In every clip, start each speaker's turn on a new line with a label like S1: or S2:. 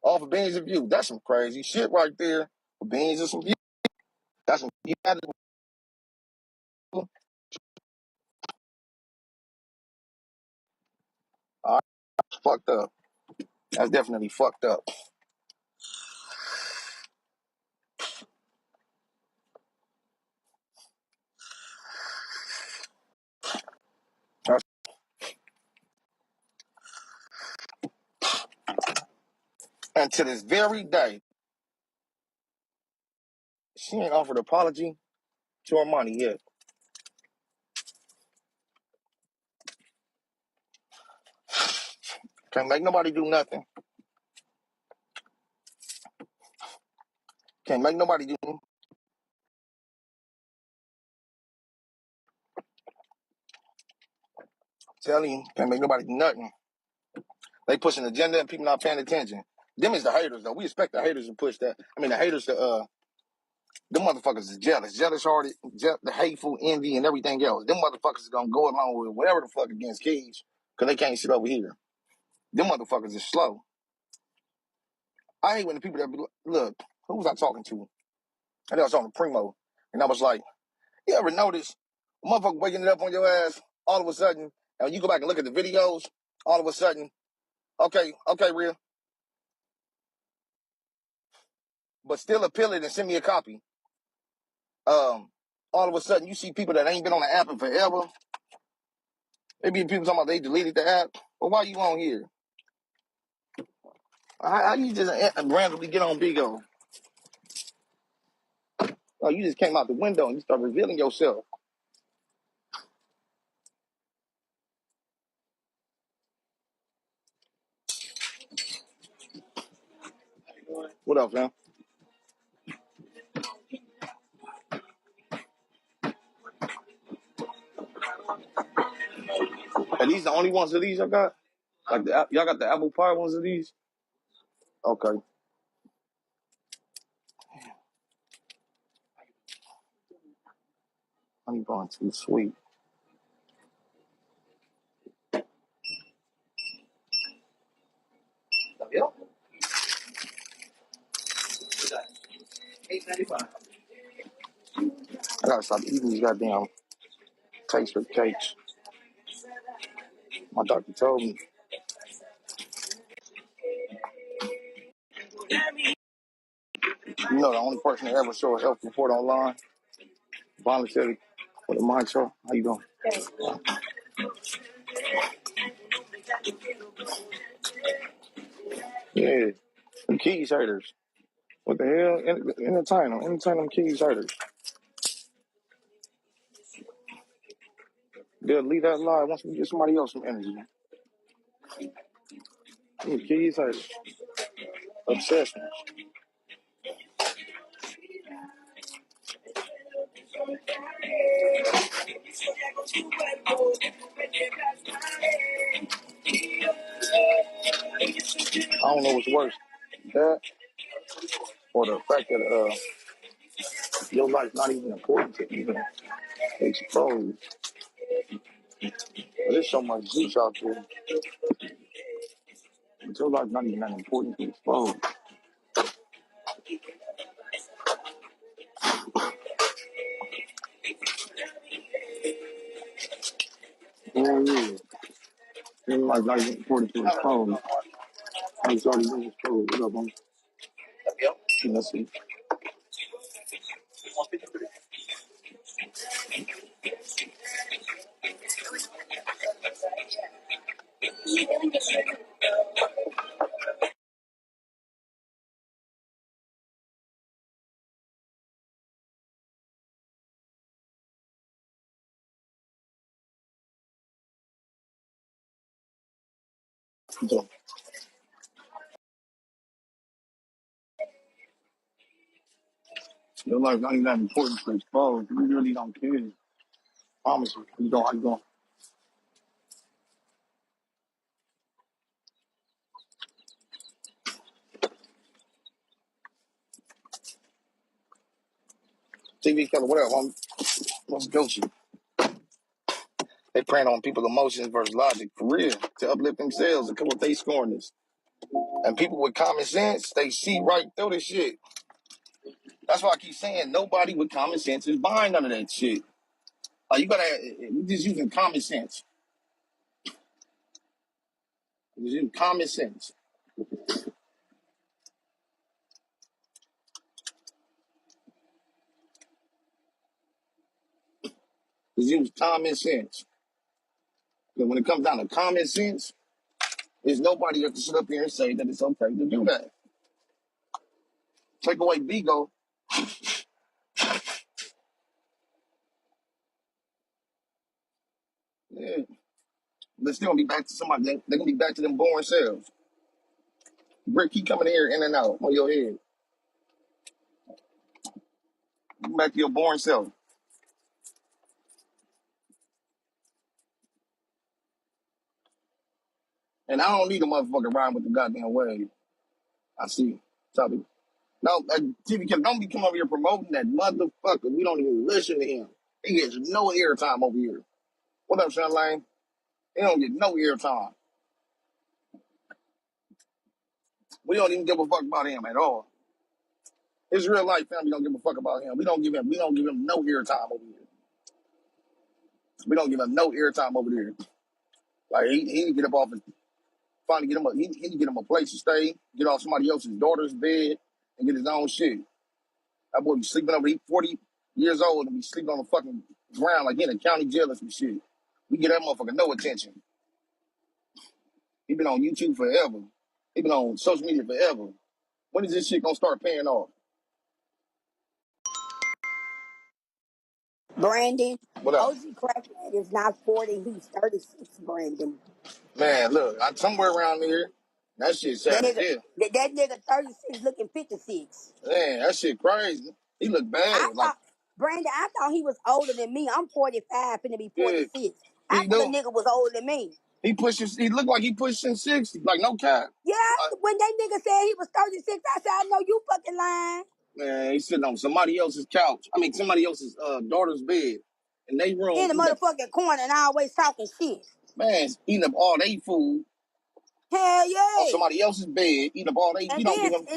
S1: All for beans and views. That's some crazy shit right there. For beans and some views. That's some fucked up. That's definitely fucked up. And to this very day, she ain't offered an apology to Armani yet. Can't make nobody do nothing. Can't make nobody do nothing. Telling you, can't make nobody do nothing. They pushing the agenda and people not paying attention. Them is the haters, though. We expect the haters to push that. I mean, the haters to, them motherfuckers is jealous-hearted, the hateful, envy, and everything else. Them motherfuckers is gonna go along with whatever the fuck against keyz, because they can't sit over here. Them motherfuckers is slow. I hate when the people that be, look, who was I talking to? I think I was talking to Primo, and I was like, you ever notice a motherfucker waking it up on your ass all of a sudden, and you go back and look at the videos, all of a sudden, okay, real, but still appeal it and send me a copy. All of a sudden, you see people that ain't been on the app in forever. They be people talking about they deleted the app. Well, why you on here? How you just randomly get on Bigo? Oh, you just came out the window and you start revealing yourself. What up, fam? Are these the only ones of these y'all got? Like y'all got the apple pie ones of these? Okay. Honey bun too sweet. Yep. $8.95. I gotta stop eating these goddamn taster cakes. My doctor told me. You know the only person that ever show a health report online, voluntary, with a mind show. How you doing? Yeah, them keyz haters. What the hell? Entertain them keyz haters. They'll leave that lie once we get somebody else some energy. Keyz haters. Obsession. I don't know what's worse, that or the fact that your life's not even important to even expose. There's so much juice out there, but your life's not even that important to expose. Oh yeah, your life's not even important to expose. It's already been exposed. What up, homie? Yep. Let's see. So, your life's not even that important to expose. You really don't care. Promise you. You don't. You don't. TV killer, what up, homie? What's Gucci? They preying on people's emotions versus logic, for real, to uplift themselves and come with they scoring this. And people with common sense, they see right through this shit. That's why I keep saying nobody with common sense is buying none of that shit. Like, you gotta, we just using common sense. Just using common sense. Just use common sense. Because when it comes down to common sense, there's nobody that can sit up here and say that it's okay to do that. Take away Bigo. Yeah. They're still gonna be back to somebody. They're gonna be back to them boring selves. Brick, keep coming here in and out on your head. Back to your boring self. And I don't need a motherfucker riding with the goddamn wave. I see. Topic. No, TV Kim, don't be coming over here promoting that motherfucker. We don't even listen to him. He gets no airtime over here. What up, Sean Lane? He don't get no airtime. We don't even give a fuck about him at all. His real life family don't give a fuck about him. We don't give him no airtime over here. We don't give him no airtime over there. Like he need to get up off his finally get him he need to get him a place to stay, get off somebody else's daughter's bed, and get his own shit. That boy be sleeping over, he 40 years old and be sleeping on the fucking ground like he in a county jail or some shit. We get that motherfucker no attention. He been on YouTube forever. He been on social media forever. When is this shit gonna start paying off?
S2: Brandon,
S1: What up?
S2: OG Crackhead is not 40, he's 36, Brandon.
S1: Man, look, I'm somewhere around here. That shit
S2: That
S1: sad as
S2: nigga,
S1: hell.
S2: that nigga 36 looking 56.
S1: Man, that shit crazy. He look
S2: I
S1: bad. Like,
S2: thought, Brandon, I thought he was older than me. I'm 45, finna be
S1: yeah,
S2: 46. I
S1: he
S2: thought the
S1: do.
S2: nigga was older than me.
S1: He look like he pushing 60. Like, no cap.
S2: Yeah, when that nigga said he was 36, I said, I know you fucking lying.
S1: Man, he's sitting on somebody else's couch. I mean, somebody else's daughter's bed in their room.
S2: In the motherfucking corner and always talking shit.
S1: Man, eating up all their food
S2: Hell
S1: on
S2: yeah.
S1: somebody else's bed, eating up all they. He
S2: And
S1: don't
S2: then,
S1: give him.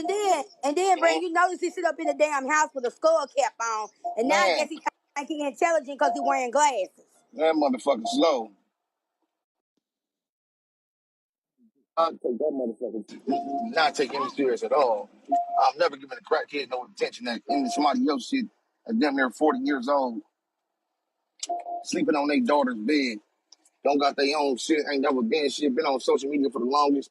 S2: and then,
S1: Mhm.
S2: Brandon, you notice he sit up in the damn house with a skull cap on. And now I
S1: Man,
S2: guess he think he intelligent because he wearing glasses.
S1: that motherfucker slow. I take that motherfucker not take him serious at all. I'm never giving a crackhead no attention that in somebody else shit. That's damn near 40 years old, sleeping on their daughter's bed. Don't got their own shit. Ain't never been shit. Been on social media for the longest.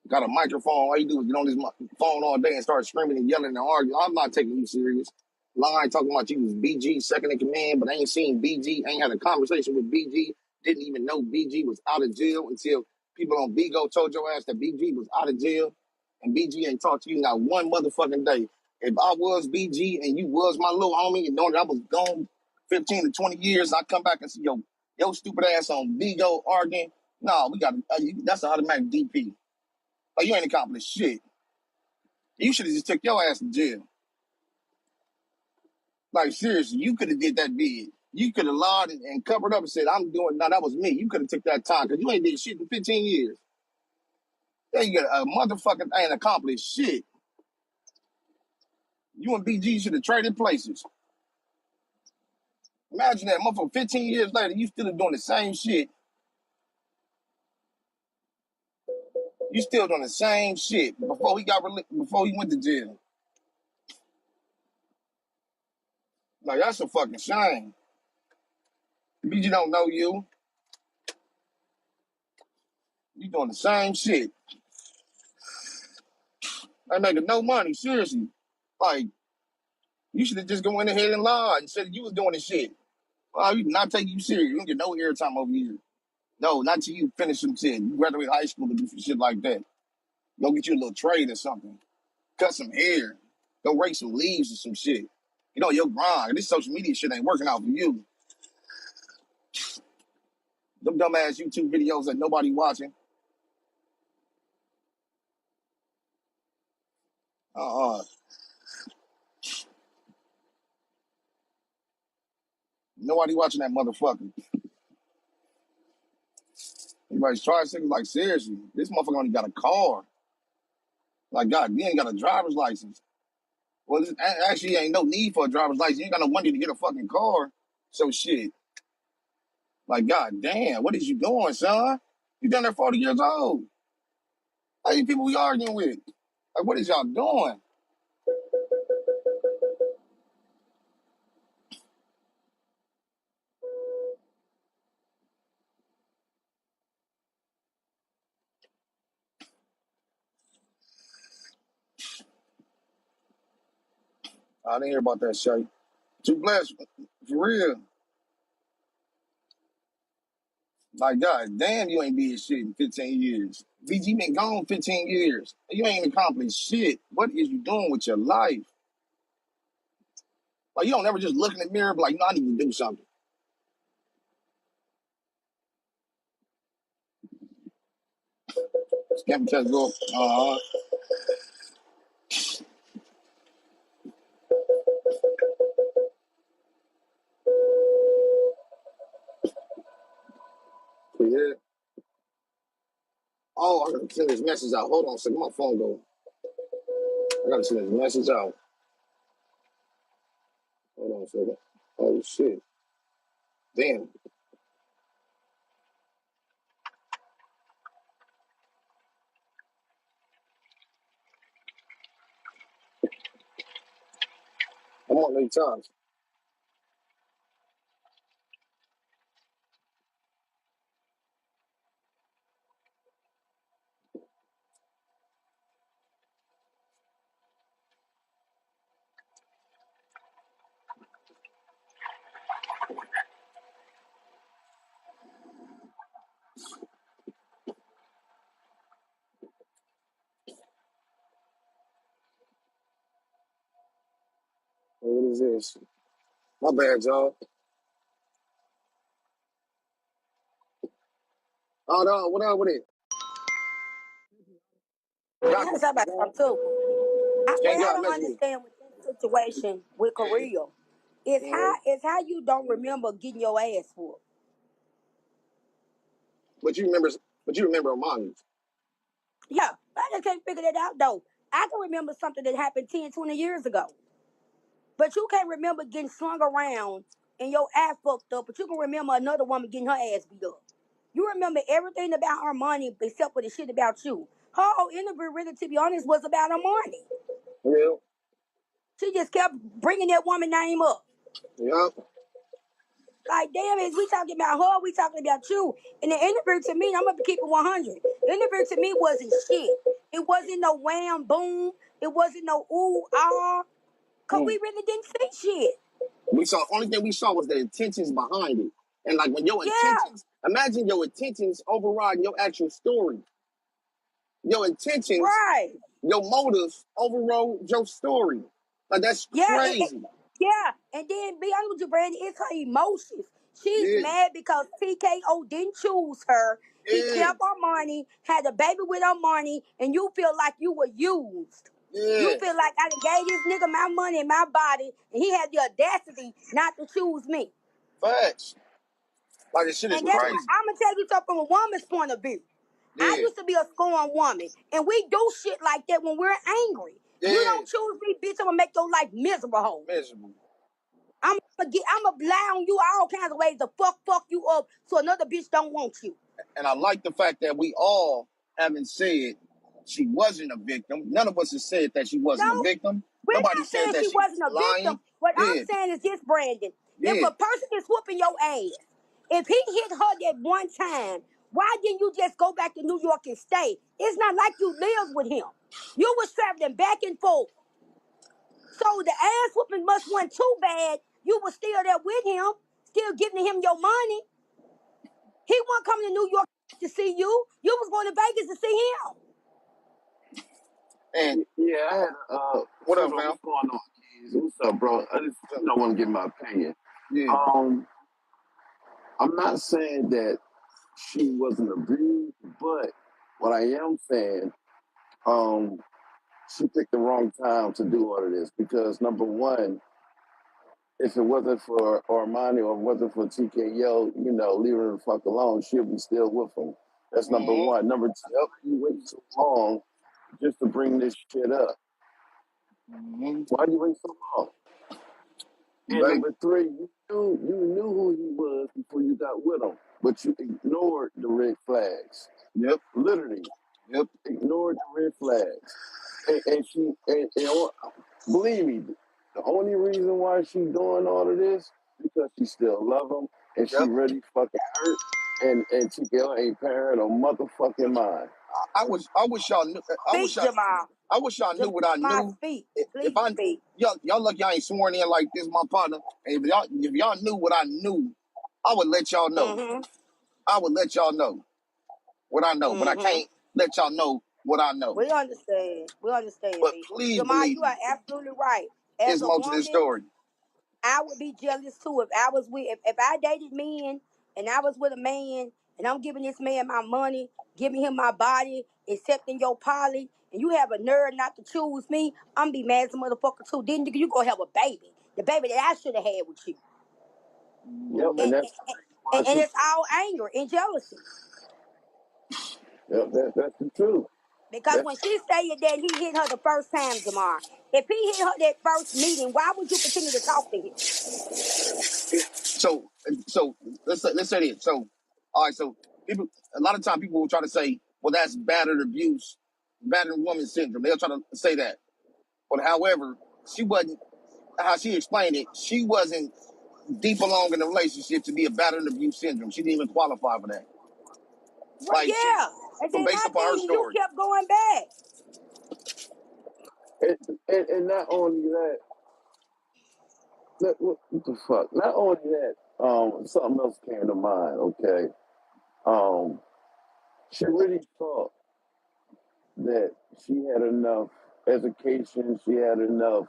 S1: Got a microphone. All you do is get on this phone all day and start screaming and yelling and arguing. I'm not taking you serious. Lying, talking about you was BG, second in command, but I ain't seen BG. Ain't had a conversation with BG. Didn't even know BG was out of jail until people on Bigo told your ass that BG was out of jail. And BG ain't talked to you not one motherfucking day. If I was BG and you was my little homie and knowing that I was gone 15 to 20 years, I come back and see your stupid ass on Bigo arguing. No, we got that's an automatic DP. Like, you ain't accomplished shit. You should have just took your ass to jail. Like, seriously, you could have did that bid. You could have lied and covered up and said, I'm doing, no, that was me. You could have took that time because you ain't did shit for 15 years. Then you got a motherfucking ain't accomplished shit. You and BG should have traded places. Imagine that, motherfucker, 15 years later, you still doing the same shit. You still doing the same shit before he went to jail. Like, that's a fucking shame. BG don't know you. You doing the same shit. I making no money, seriously. Like, you should have just gone ahead and lied and said you was doing the shit. Well, you not take you serious. You don't get no airtime over here. No, not till you finish some shit. You graduate high school to do some shit like that. Go get you a little trade or something. Cut some hair. Go rake some leaves or some shit. You know, your grind. This social media shit ain't working out for you. Them dumbass YouTube videos that nobody watching. Uh-uh. Nobody watching that motherfucker. Everybody's tricycles. Like, seriously, this motherfucker only got a car. Like, God, you ain't got a driver's license. Well, actually, ain't no need for a driver's license. You ain't got no money to get a fucking car. So, shit. Like, God damn, what is you doing, son? You down there 40 years old. How you people we arguing with? Like, what is y'all doing? I didn't hear about that shit. Too blessed, for real. Like, God damn, you ain't did shit in 15 years. VG been gone 15 years. You ain't accomplished shit. What is you doing with your life? Like, you don't ever just look in the mirror and be like, no, I need to do something. Scam test go. Yeah. Oh, I gotta send this message out. Hold on a second. My phone go. I gotta send this message out. Hold on a second. Oh, shit. Damn. I'm on 8 times. What is this? My bad, y'all. Oh, no. What up with it?
S2: I
S1: Got
S2: gotta
S1: it.
S2: talk about something too. What
S1: Can't
S2: I
S1: God
S2: don't
S1: mess with me.
S2: understand with this situation with Korea is
S1: Mhm.
S2: how you don't remember getting your ass whooped.
S1: But you remember Amani.
S2: Yeah, I just can't figure that out though. I can remember something that happened 10, 20 years ago. But you can't remember getting slung around and your ass fucked up, but you can remember another woman getting her ass beat up. You remember everything about her money except for the shit about you. Her whole interview, really, to be honest, was about her money.
S1: Yeah.
S2: She just kept bringing that woman name up.
S1: Yeah.
S2: Like, damn, is we talking about her? We talking about you? And the interview to me, I'm gonna keep it 100. The interview to me wasn't shit. It wasn't no wham boom. It wasn't no ooh ah. Cause we
S1: Mm.
S2: really didn't see shit.
S1: We saw, only thing we saw was the intentions behind it. And like when your
S2: Yeah,
S1: intentions, imagine your intentions override your actual story. Your intentions,
S2: right.
S1: your motives overrode your story. Like that's
S2: Yeah,
S1: crazy.
S2: yeah. And then be honest with you, Brandy, it's her emotions. She's
S1: Yeah,
S2: mad because TKO didn't choose her. He
S1: yeah,
S2: kept her money, had a baby with her money, and you feel like you were used. You
S1: yeah.
S2: feel like I done gave this nigga my money and my body, and he had the audacity not to choose me.
S1: Facts. Like this shit is
S2: And that's what
S1: crazy.
S2: I'm gonna tell you something from a woman's point of view. I
S1: Yeah,
S2: used to be a scorned woman, and we do shit like that when we're angry. You
S1: yeah.
S2: don't choose me, bitch. I'm gonna make your life miserable. Hoe.
S1: Miserable.
S2: I'm gonna lie on you all kinds of ways to fuck you up, so another bitch don't want you.
S1: And I like the fact that we all haven't said she wasn't a victim. None of us has said that she wasn't a
S2: No,
S1: victim.
S2: we're
S1: Nobody
S2: not
S1: said
S2: saying
S1: that
S2: she
S1: she was
S2: wasn't a
S1: lying.
S2: victim. What I'm
S1: Yeah,
S2: saying is this, Brandon. If
S1: yeah.
S2: a person is whooping your ass, if he hit her that one time, why didn't you just go back to New York and stay? It's not like you lived with him. You was traveling back and forth. So the ass whooping must went too bad. You was still there with him, still giving him your money. He wasn't coming to New York to see you. You was going to Vegas to see him.
S1: And
S3: Yeah, I had
S1: what
S3: first
S1: up,
S3: of all,
S1: fam?
S3: what's going on, Keys? What's up, bro? I just don't want to give my opinion.
S1: Yeah,
S3: I'm not saying that she wasn't abused, but what I am saying, um, she picked the wrong time to do all of this because number one, if it wasn't for Armani or it wasn't for TKO, leave her the fuck alone, she'll be still with him. That's number one. Number two,
S1: Yep.
S3: you wait so long just to bring this shit up. Why do you wait so long? And
S1: Baby.
S3: number three, you knew who he was before you got with him, but you ignored the red flags.
S1: Yep.
S3: Literally,
S1: Yep.
S3: ignored the red flags. And believe me, the only reason why she doing all of this because she still love him and she
S1: Yep.
S3: really fucking hurt and Chiquilla ain't paying no motherfucking mind.
S1: I wish y'all knew.
S2: Speak, Jamal.
S1: I wish y'all knew what I
S2: Jamal,
S1: knew.
S2: speak.
S1: If
S2: Please
S1: I
S2: speak.
S1: y'all lucky I ain't sworn in like this, my partner. And if y'all knew what I knew, I would let y'all know.
S2: Mm-hmm.
S1: I would let y'all know what I know, but I can't let y'all know what I know.
S2: We understand. We understand,
S1: But
S2: B.
S1: please
S2: Jamal,
S1: believe
S2: you
S1: me,
S2: are absolutely right. As
S1: it's
S2: a
S1: more to this
S2: woman,
S1: story.
S2: I would be jealous too if I was with if I dated men and I was with a man and I'm giving this man my money, giving him my body, accepting your poly, and you have a nerve not to choose me, I'm be mad as a motherfucker too. Then you go have a baby, the baby that I should have had with you,
S3: Yep,
S2: and,
S3: and that's why
S2: and it's all anger and jealousy.
S3: yep, that's the truth.
S2: Because
S3: That's
S2: when she said that he hit her the first time, Jamar, if he hit her that first meeting, why would you continue to talk to him?
S1: So let's say this. So all right, so people a lot of time people will try to say, well, that's battered woman syndrome. They'll try to say that. But however, she wasn't how she explained it, she wasn't deep along in the relationship to be a battered abuse syndrome. She didn't even qualify for that.
S2: Well,
S1: Like she
S2: yeah. And
S1: from
S2: then
S1: based
S2: my
S1: upon her
S2: thing, you
S1: story.
S2: kept going back.
S3: and not only that, what the fuck? Not only that, something else came to mind. Okay, she really thought that she had enough education, she had enough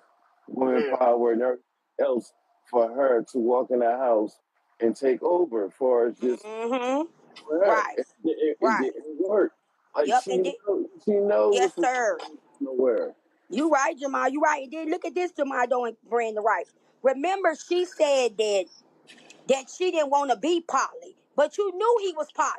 S3: women
S1: Yeah.
S3: power and everything else for her to walk in the house and take over for just
S2: Mm-hmm.
S3: for her.
S2: Right.
S3: It
S2: Right.
S3: didn't work. Like
S2: Yep. And then,
S3: she knows
S2: yes,
S3: this was
S2: sir.
S3: nowhere.
S2: You right, Jamal. You right. And then look at this, Jamal, doing Brandon right. Remember, she said that she didn't want to be poly, but you knew he was poly.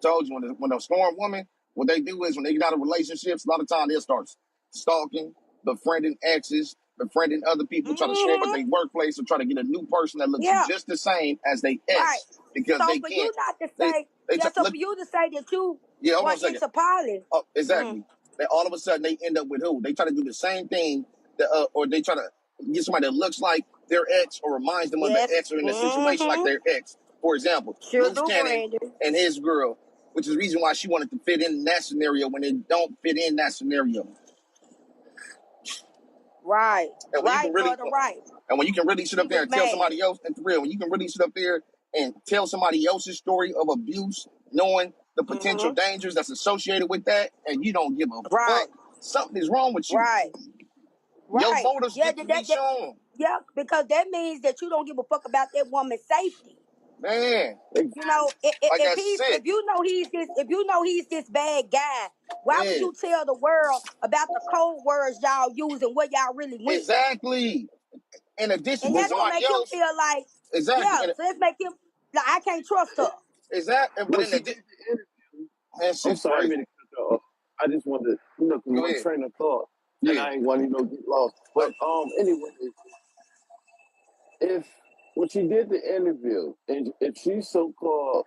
S1: Told you when a storm woman, what they do is when they get out of relationships, a lot of times they'll start stalking, befriending exes, befriending other people, try to show up at
S2: Mm-hmm.
S1: their workplace or try to get a new person that looks
S2: Yeah.
S1: just the same as they
S2: Right.
S1: ex because
S2: So
S1: they
S2: for you
S1: can't.
S2: not to
S1: They
S2: say,
S1: they
S2: yeah, so
S1: look.
S2: for you to say that you
S1: Yeah, hold on a
S2: weren't
S1: second.
S2: into poly.
S1: Oh,
S2: Mm-hmm.
S1: exactly. Then all of a sudden they end up with who? They try to do the same thing, or they try to get somebody that looks like their ex or reminds them of their
S2: Yes.
S1: ex or in a situation like
S2: Mm-hmm.
S1: their ex. For example,
S2: Sure
S1: Loose
S2: do,
S1: Cannon
S2: Brandon.
S1: and his girl, which is the reason why she wanted to fit in that scenario when they don't fit in that scenario.
S2: Right.
S1: And when you can
S2: Right,
S1: really,
S2: brother, right.
S1: and when you can really sit
S2: She
S1: up there
S2: was
S1: and tell
S2: mad.
S1: somebody else, and for real, when you can really sit up there and tell somebody else's story of abuse, knowing the potential
S2: Mm-hmm.
S1: dangers that's associated with that, and you don't give a
S2: Right.
S1: fuck, something is wrong with you.
S2: Right.
S1: Your
S2: Right.
S1: motives
S2: Yeah,
S1: get to be shown.
S2: yeah, because that means that you don't give a fuck about that woman's safety.
S1: Man,
S2: You know,
S1: like that's sick.
S2: if you know he's this bad guy, why would
S1: Yeah,
S2: you tell the world about the code words y'all use and what y'all really went?
S1: exactly. In addition
S2: And
S1: to
S2: that's gonna
S1: somebody
S2: make him
S1: else,
S2: feel like,
S1: exactly.
S2: yeah, so let's make him like I can't trust her.
S1: Exactly. But
S3: When
S1: in
S3: she
S1: addition,
S3: did the interview,
S1: man,
S3: I'm
S1: shit
S3: sorry, I didn't
S1: crazy.
S3: mean to cut you off. I just wanted to,
S1: Go
S3: my
S1: ahead.
S3: train of thought, and
S1: Yeah.
S3: I ain't want to, get lost. But anyway, if when she did the interview, and if she so called,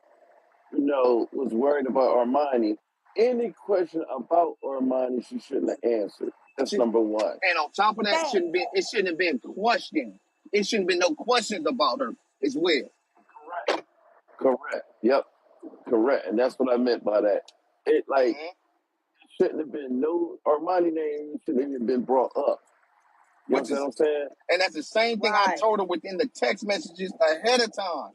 S3: was worried about Armani, any question about Armani, she shouldn't have answered. That's
S1: She,
S3: number one.
S1: and on top of that,
S2: That
S1: it shouldn't have been questioned. It shouldn't have been no questions about her as well.
S3: Correct. Yep. Correct. And that's what I meant by that. It like
S1: Mm-hmm.
S3: shouldn't have been no Armani name shouldn't have even been brought up. You
S1: Which
S3: understand what
S1: is,
S3: I'm saying?
S1: and that's the same thing I
S2: right,
S1: told her within the text messages ahead of time.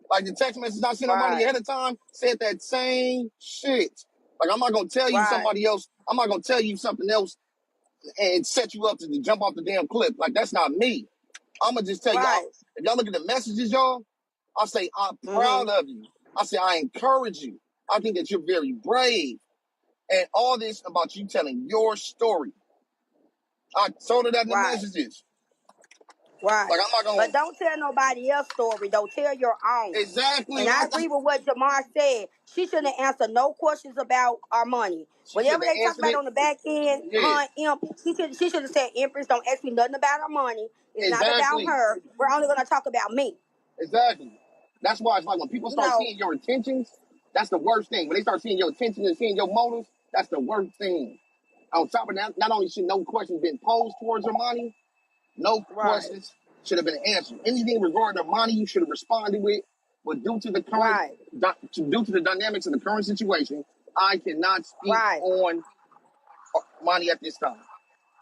S1: Like the text message I sent Armani
S2: right,
S1: ahead of time said that same shit. Like I'm not gonna tell you
S2: right,
S1: somebody else. I'm not gonna tell you something else and set you up to jump off the damn cliff. Like that's not me. I'm gonna just tell y'all.
S2: right.
S1: If y'all look at the messages, y'all, I say I'm
S2: Mm-hmm.
S1: proud of you. I say I encourage you. I think that you're very brave, and all this about you telling your story. I told her that in the
S2: Right.
S1: messages.
S2: Right.
S1: Like I'm not
S2: But
S1: gonna
S2: don't tell nobody else's story. Don't tell your own.
S1: exactly.
S2: And I agree with what Jamar said. She shouldn't have answered no questions about our money.
S1: She should
S2: Whatever
S1: have
S2: they talk
S1: answered
S2: about
S1: it.
S2: on the back end,
S1: Yeah,
S2: her and Imp, she should have said, Empress, don't ask me nothing about our money. It's not about
S1: exactly,
S2: her. We're only going to talk about me.
S1: exactly. That's why it's like when people
S2: You
S1: start
S2: know,
S1: seeing your intentions, that's the worst thing. When they start seeing your intentions and seeing your motives, that's the worst thing. On top of that, not only should no questions been posed towards your money, no
S2: right,
S1: questions should have been answered. Anything regarding the money, you should have responded with. But due to the current,
S2: right,
S1: due to the dynamics of the current situation, I cannot speak
S2: right.
S1: on money at this time.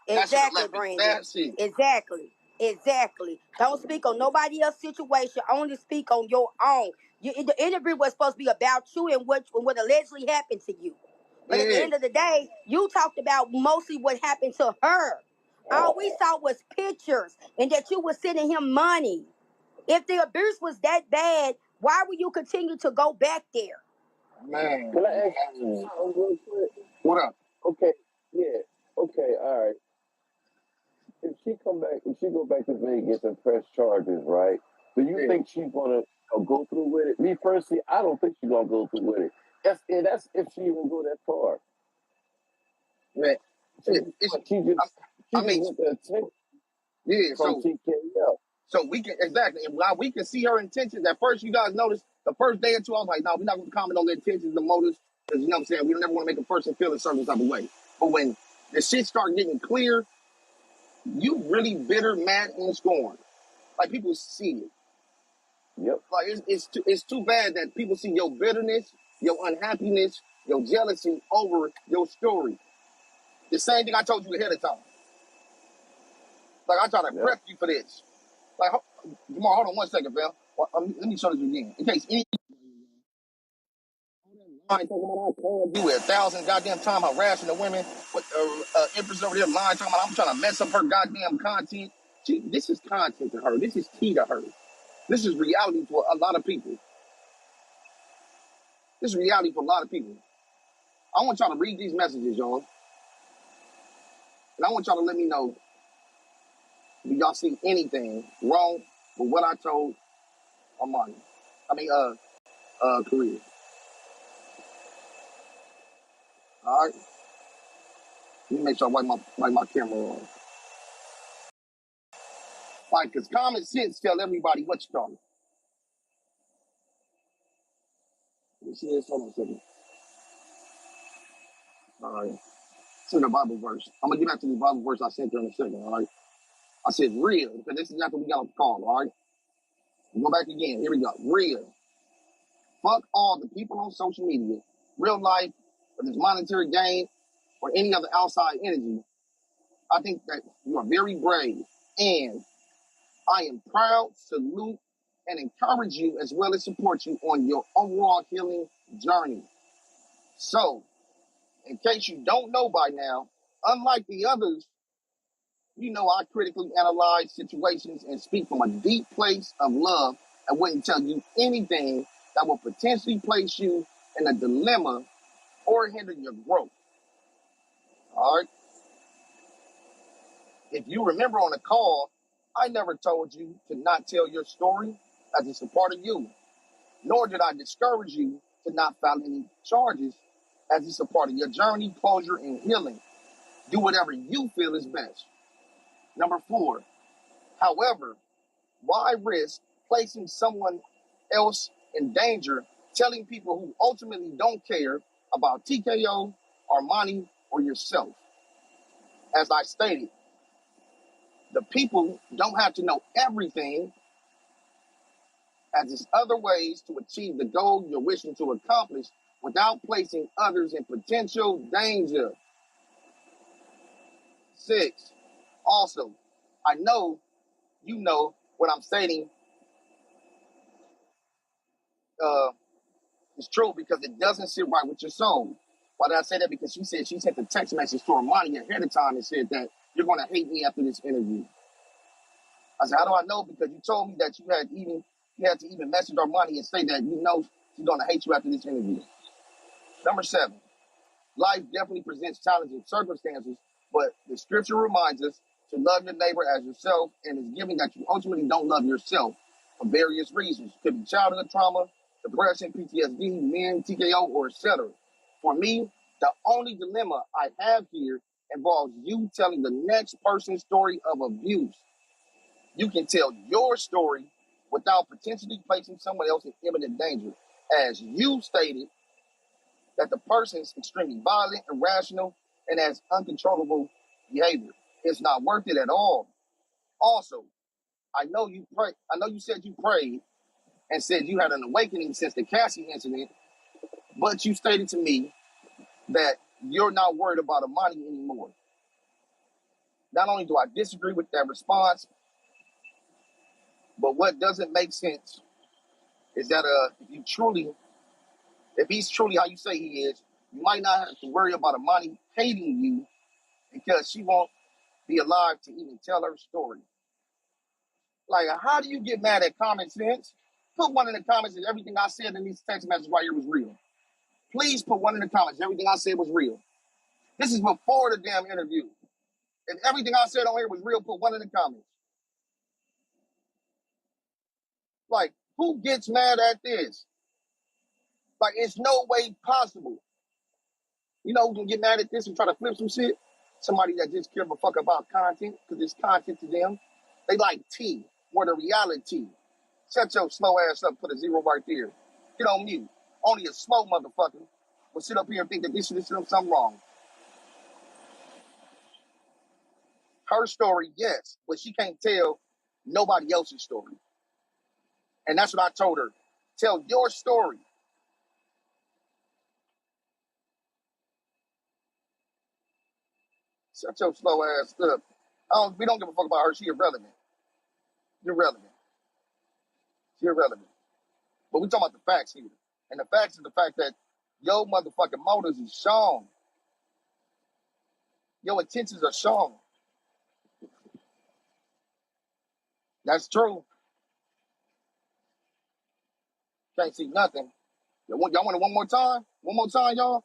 S1: That should have
S2: Exactly,
S1: left it.
S2: Brandon.
S1: That's it.
S2: Exactly. Exactly. Don't speak on nobody else's situation. Only speak on your own. The interview was supposed to be about you and what allegedly happened to you. But at the
S1: Yeah,
S2: end of the day, you talked about mostly what happened to her. All we saw was pictures and that you were sending him money. If the abuse was that bad, why would you continue to go back there?
S1: man.
S3: Can I ask you something real quick?
S1: What up?
S3: Okay, yeah, okay, all right. If she go back to Vegas and press charges, right? Do you
S1: Yeah,
S3: think she's gonna go through with it? Me personally, I don't think she's gonna go through with it. That's if she even go that far.
S1: man.
S3: She
S1: Shit,
S3: just
S1: it's. I,
S3: she
S1: I
S3: just
S1: mean,
S3: want the attention
S1: yeah.
S3: from
S1: So
S3: TKL.
S1: So we can exactly, and while we can see her intentions, at first you guys noticed the first day or two, I was like, no, we're not going to comment on the intentions, the motives, because you know what I'm saying. We don't ever want to make a person feel a certain type of way. But when the shit start getting clear, you really bitter, mad, and scorned. Like people see it.
S3: Yep.
S1: Like it's too bad that people see your bitterness, your unhappiness, your jealousy over your story. The same thing I told you ahead of time. Like I try to
S3: Yep.
S1: prep you for this. Like, Jamal, hold on one second, fam. Let me show this again. In case any lying talking about I called you 1,000 goddamn time harassing the women with Empress over there lying talking about I'm trying to mess up her goddamn content. This is content to her. This is key to her. This is reality for a lot of people. This is reality for a lot of people. I want y'all to read these messages, y'all. And I want y'all to let me know, do y'all see anything wrong with what I told Armani? I mean, Korea. All right? Let me make sure I wipe my camera on. Like, because common sense tell everybody what you talking. Let me see this. Hold on a second. All right. Send a Bible verse. I'm going to get back to the Bible verse I sent her in a second, all right? I said real, because this is not what we got on the call, all right? Go back again. Here we go. Real. Fuck all the people on social media. Real life, whether it's monetary gain or any other outside energy. I think that you are very brave. And I am proud, salute, and encourage you as well as support you on your overall healing journey. So, in case you don't know by now, unlike the others, you know I critically analyze situations and speak from a deep place of love. I wouldn't tell you anything that will potentially place you in a dilemma or hinder your growth. All right. If you remember on the call, I never told you to not tell your story as it's a part of you, nor did I discourage you to not file any charges as it's a part of your journey, closure, and healing. Do whatever you feel is best. Number 4, however, why risk placing someone else in danger, telling people who ultimately don't care about TKO, Armani, or yourself? As I stated, the people don't have to know everything, as there's other ways to achieve the goal you're wishing to accomplish without placing others in potential danger. 6, also, I know you know what I'm stating is true because it doesn't sit right with your soul. Why did I say that? Because she said she sent the text message to Armani ahead of time and said that you're going to hate me after this interview. I said, how do I know? Because you told me that you had to even message Armani and say that you know she's going to hate you after this interview. Number 7, life definitely presents challenging circumstances, but the scripture reminds us to love your neighbor as yourself, and it's giving that you ultimately don't love yourself for various reasons. It could be childhood trauma, depression, PTSD, men, TKO, or etc. For me, the only dilemma I have here involves you telling the next person's story of abuse. You can tell your story without potentially placing someone else in imminent danger. As you stated, that the person is extremely violent, irrational, and has uncontrollable behavior. It's not worth it at all. Also, I know you said you prayed and said you had an awakening since the Cassie incident, but you stated to me that you're not worried about Amani anymore. Not only do I disagree with that response, but what doesn't make sense is that if he's truly how you say he is, you might not have to worry about Amani hating you because she won't be alive to even tell her story. Like, how do you get mad at common sense? Put one in the comments that everything I said in these text messages right here was real. Please put one in the comments. Everything I said was real. This is before the damn interview. If everything I said on here was real, put one in the comments. Like, who gets mad at this? Like, it's no way possible. You know who can get mad at this and try to flip some shit? Somebody that just care a fuck about content, because it's content to them. They like tea, more than reality. Shut your slow ass up, put a zero right there. Get on mute. Only a slow motherfucker will sit up here and think that this is something wrong. Her story, yes, but she can't tell nobody else's story. And that's what I told her. Tell your story. Shut your slow ass up. We don't give a fuck about her. She irrelevant. You're relevant. She's irrelevant. But we talking about the facts here. And the facts is the fact that your motherfucking motives is shown. Your intentions are shown. That's true. Can't see nothing. Y'all want it one more time? One more time, y'all?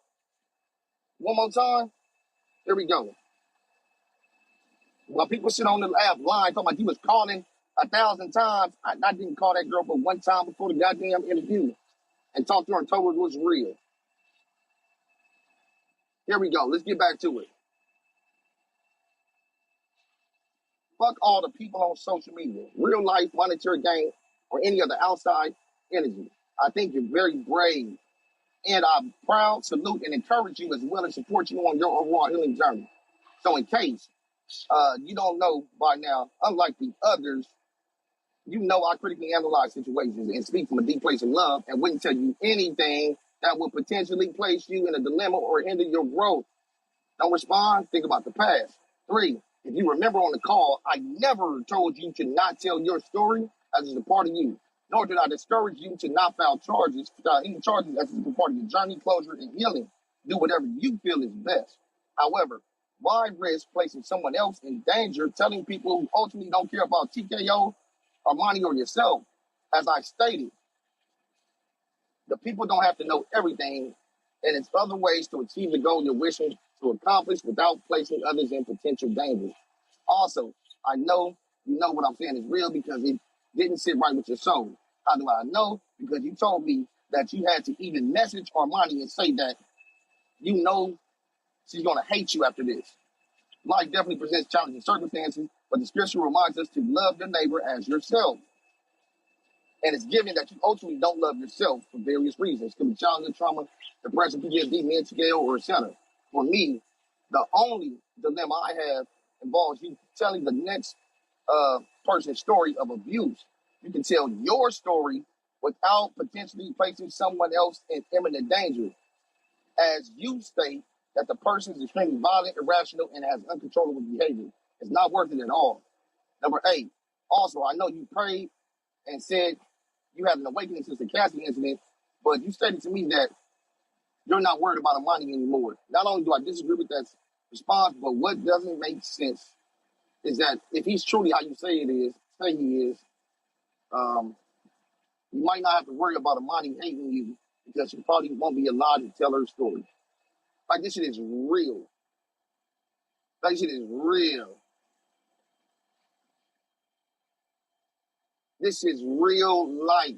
S1: One more time? Here we go. While people sit on the app line talking about you was calling 1,000 times, I didn't call that girl but one time before the goddamn interview and talked to her and told her it was real. Here we go. Let's get back to it. Fuck all the people on social media, real life, monetary gain, or any other outside energy. I think you're very brave, and I'm proud, salute, and encourage you as well as support you on your overall healing journey. So in case you don't know by now, unlike the others, you know I critically analyze situations and speak from a deep place of love and wouldn't tell you anything that would potentially place you in a dilemma or hinder your growth. Don't respond, think about the past. 3, if you remember on the call, I never told you to not tell your story as it's a part of you, nor did I discourage you to not file any charges as it's a part of your journey, closure, and healing. Do whatever you feel is best. However, why risk placing someone else in danger, telling people who ultimately don't care about TKO, Armani, or yourself? As I stated, the people don't have to know everything, and it's other ways to achieve the goal you're wishing to accomplish without placing others in potential danger. Also, I know you know what I'm saying is real because it didn't sit right with your soul. How do I know? Because you told me that you had to even message Armani and say that you know she's going to hate you after this. Life definitely presents challenging circumstances, but the scripture reminds us to love your neighbor as yourself. And it's given that you ultimately don't love yourself for various reasons. It could be childhood trauma, depression, PTSD, mental scale, or etc. For me, the only dilemma I have involves you telling the next person's story of abuse. You can tell your story without potentially placing someone else in imminent danger. As you state that the person is extremely violent, irrational, and has uncontrollable behavior. It's not worth it at all. Number 8, also, I know you prayed and said you had an awakening since the Cassie incident, but you stated to me that you're not worried about Amani anymore. Not only do I disagree with that response, but what doesn't make sense is that if he's truly how you say he is, you might not have to worry about Amani hating you because she probably won't be allowed to tell her story. Like, this shit is real. Like, this shit is real. This is real life.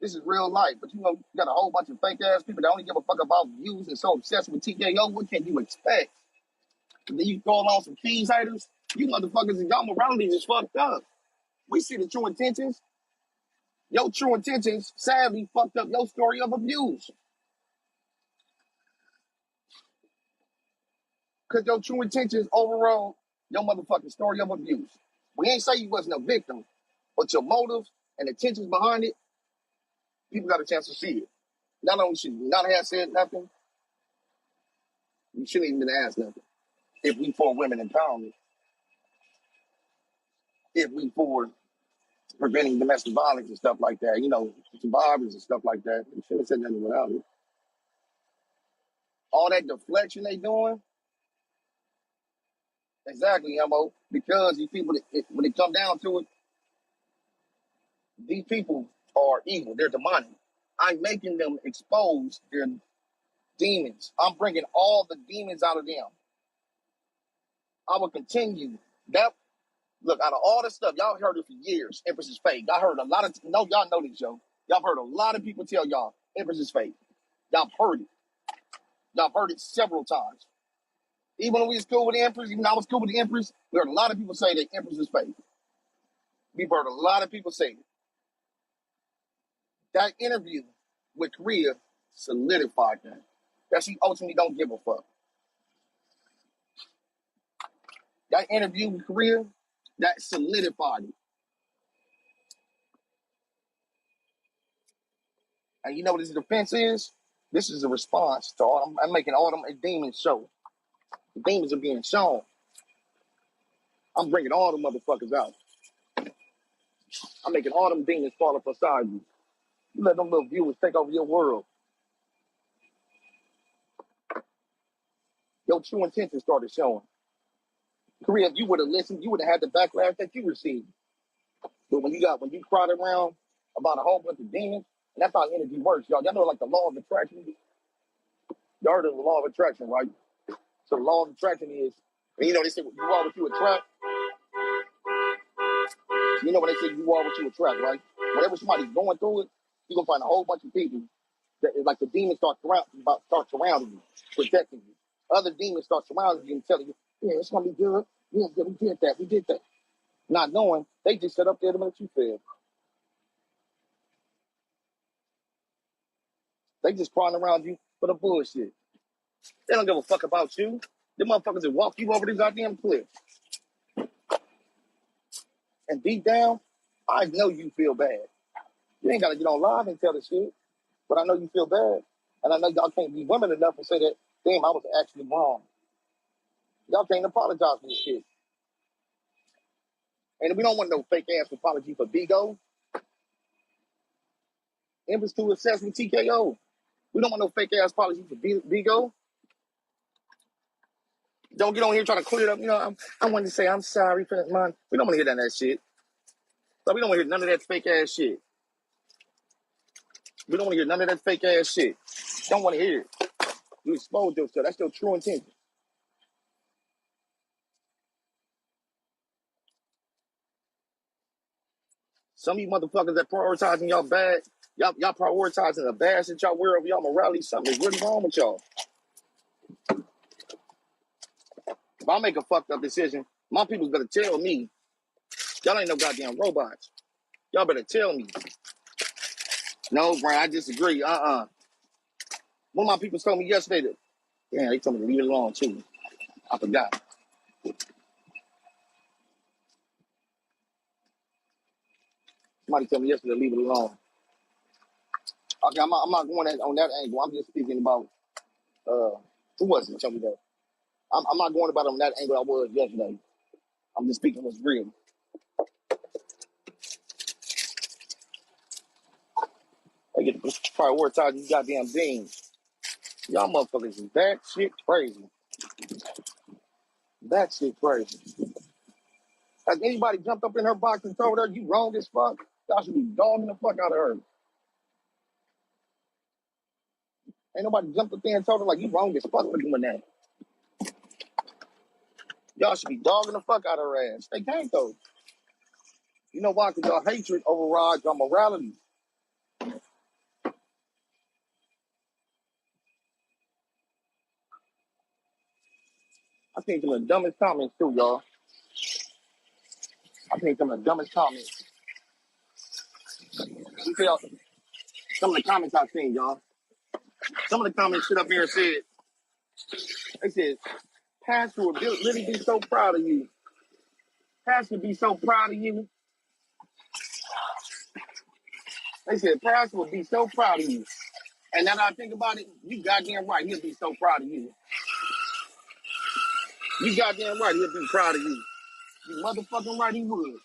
S1: This is real life. But you know, you got a whole bunch of fake ass people that only give a fuck about views and so obsessed with TKO. What can you expect? And then you throw along some keyz haters. You motherfuckers, y'all morality is fucked up. We see the true intentions. Your true intentions sadly fucked up your story of abuse. Because your true intentions overall your motherfucking story of abuse. We ain't say you wasn't a victim, but your motives and intentions behind it, people got a chance to see it. Not only should you not have said nothing, you shouldn't even been asked nothing. If we for women empowerment, if we for preventing domestic violence and stuff like that, you know, survivors and stuff like that, you shouldn't have said nothing without it. All that deflection they doing, exactly, Mo, because these people, when it come down to it, these people are evil. They're demonic. I'm making them expose their demons. I'm bringing all the demons out of them. I will continue. That Look, out of all this stuff, y'all heard it for years. Empress is fake. I heard a lot of y'all know this, yo. Y'all heard a lot of people tell y'all Empress is fake. Y'all heard it. Y'all heard it several times. Even when we was cool with the Empress, even when I was cool with the Empress, we heard a lot of people say that Empress is fake. We've heard a lot of people say it. That interview with Korea solidified that she ultimately don't give a fuck. That interview with Korea, that solidified it. And you know what this defense is? This is a response to all them. I'm making all them demons show. The demons are being shown. I'm bringing all the motherfuckers out. I'm making all them demons fall up beside you. You let them little viewers take over your world. Your true intentions started showing. Korea, if you would have listened, you would have had the backlash that you received. But when you cried around about a whole bunch of demons, and that's how energy works, y'all. Y'all know like the law of attraction. Y'all heard of the law of attraction, right? So the law of attraction is, and you know they say you are what you attract. You know when they say you are what you attract, right? Whenever somebody's going through it, you're gonna find a whole bunch of people that like the demons start surrounding you, protecting you. Other demons start surrounding you and telling you, yeah, it's gonna be good. Yeah, we did that. Not knowing they just set up there to make you feel. They just crawling around you for the bullshit. They don't give a fuck about you. Them motherfuckers will walk you over the goddamn cliff. And deep down, I know you feel bad. You ain't gotta get on live and tell the shit. But I know you feel bad. And I know y'all can't be women enough and say that, damn, I was actually wrong. Y'all can't apologize for this shit. And we don't want no fake ass apology for Bigo. Empress too obsessed with TKO. We don't want no fake ass apology for Bigo. Don't get on here trying to clear it up. You know, I wanted to say I'm sorry for that, man. We don't want to hear none of that shit. So we don't want to hear none of that fake ass shit. We don't want to hear none of that fake ass shit. Don't want to hear it. You exposed yourself. That's your true intention. Some of you motherfuckers that prioritizing y'all bad, y'all prioritizing the bad shit y'all wear over y'all morality. Something is really wrong with y'all. If I make a fucked up decision, my people's better tell me. Y'all ain't no goddamn robots. Y'all better tell me. No, Brian, I disagree. One of my people told me yesterday that, yeah, they told me to leave it alone too. I forgot. Somebody told me yesterday to leave it alone. Okay, I'm not going on that angle. I'm just speaking about who was it? Tell me that. I'm not going about it on that angle I was yesterday. I'm just speaking what's real. I get to prioritize these goddamn things. Y'all motherfuckers is that shit crazy. That shit crazy. Has anybody jumped up in her box and told her you wrong as fuck? Y'all should be dogging the fuck out of her. Ain't nobody jumped up there and told her like you wrong as fuck for doing that. Y'all should be dogging the fuck out of her ass. They can't though. You know why? Because your hatred overrides your morality. I think some of the dumbest comments too, y'all. I think some of the dumbest comments. You feel some of the comments I've seen, y'all. Some of the comments stood up here and said, they said, Pastor would really be so proud of you. Pastor would be so proud of you. They said, Pastor would be so proud of you. And now that I think about it, you goddamn right, he'll be so proud of you. You goddamn right, he'll be proud of you. You motherfucking right, he would.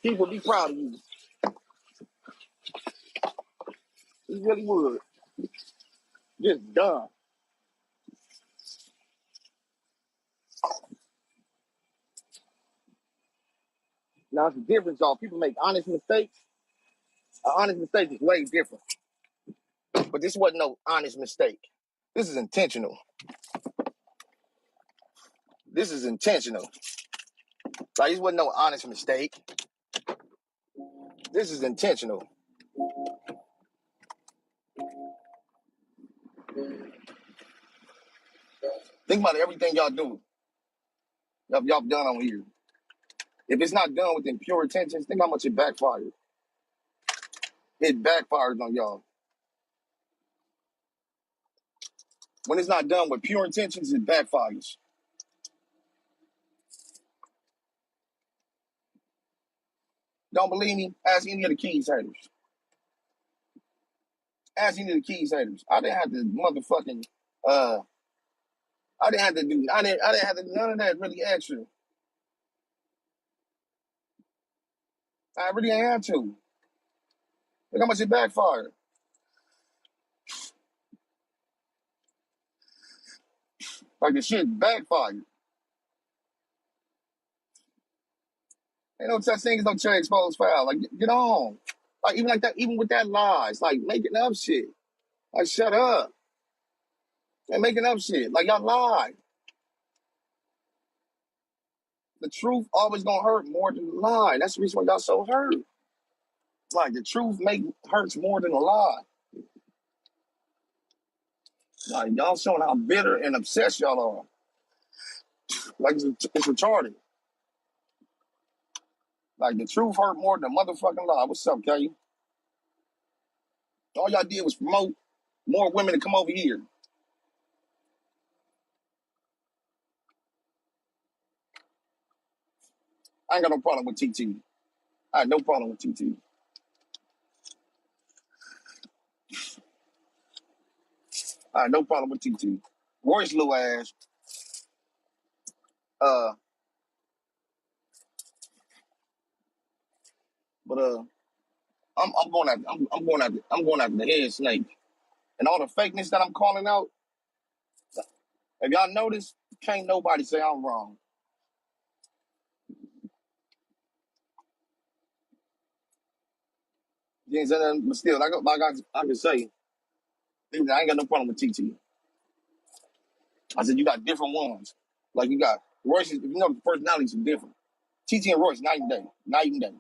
S1: He would be proud of you. He really would. Just dumb. Now, it's the difference, y'all. People make honest mistakes. An honest mistake is way different. But this wasn't no honest mistake. This is intentional. This is intentional. Like, this wasn't no honest mistake. This is intentional. Think about everything y'all do. Y'all done on here. If it's not done with pure intentions, think how much it backfires. It backfires on y'all. When it's not done with pure intentions, it backfires. Don't believe me? Ask any of the keyz haters. Ask any of the keyz haters. I didn't have to motherfucking I didn't have to do none of that really extra. I really ain't had to. Look how much it backfired. Like the shit backfired. Ain't no such thing as no cherry exposed foul. Like get on. Like even like that, even with that lies, like making up shit. Like shut up. And making up shit. Like y'all lied. The truth always gonna hurt more than the lie. That's the reason why y'all so hurt. Like the truth hurts more than a lie. Like y'all showing how bitter and obsessed y'all are. Like it's retarded. Like the truth hurt more than a motherfucking lie. What's up, Kay? All y'all did was promote more women to come over here. I ain't got no problem with TT. I had no problem with TT. I had no problem with TT. Royce little ass. But I'm going after the head snake. And all the fakeness that I'm calling out, if y'all notice, can't nobody say I'm wrong. You ain't saying nothing, but still, I can say, I ain't got no problem with TT. I said, you got different ones. Like you got Royce, you know, the personalities are different. TT and Royce, night and day. Night and day.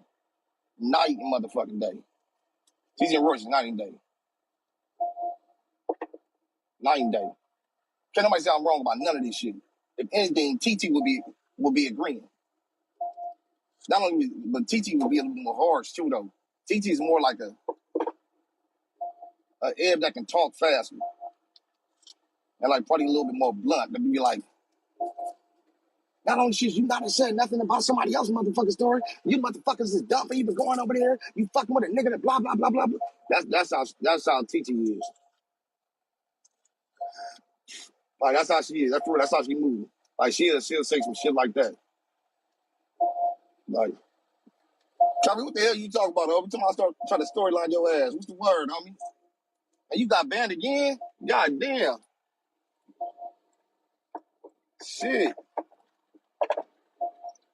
S1: Night and motherfucking day. TT and Royce, night and day. Night and day. Can't nobody say I'm wrong about none of this shit. If anything, TT would be agreeing. Not only, but TT would be a little more harsh too, though. TT is more like a Eb that can talk faster and like probably a little bit more blunt. To be like, not only shit, you gotta say nothing about somebody else's motherfucking story. You motherfuckers is dumb for even going over there. You fucking with a nigga that blah blah blah blah blah. That's how TT is. Like that's how she is. That's how she moves. Like she'll say some shit like that. Like, Tommy, what the hell you talking about? Every time I start trying to storyline your ass, what's the word, homie? And you got banned again? God damn. Shit.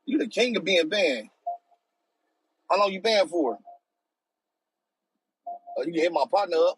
S1: You the king of being banned. How long you banned for? You can hit my partner up.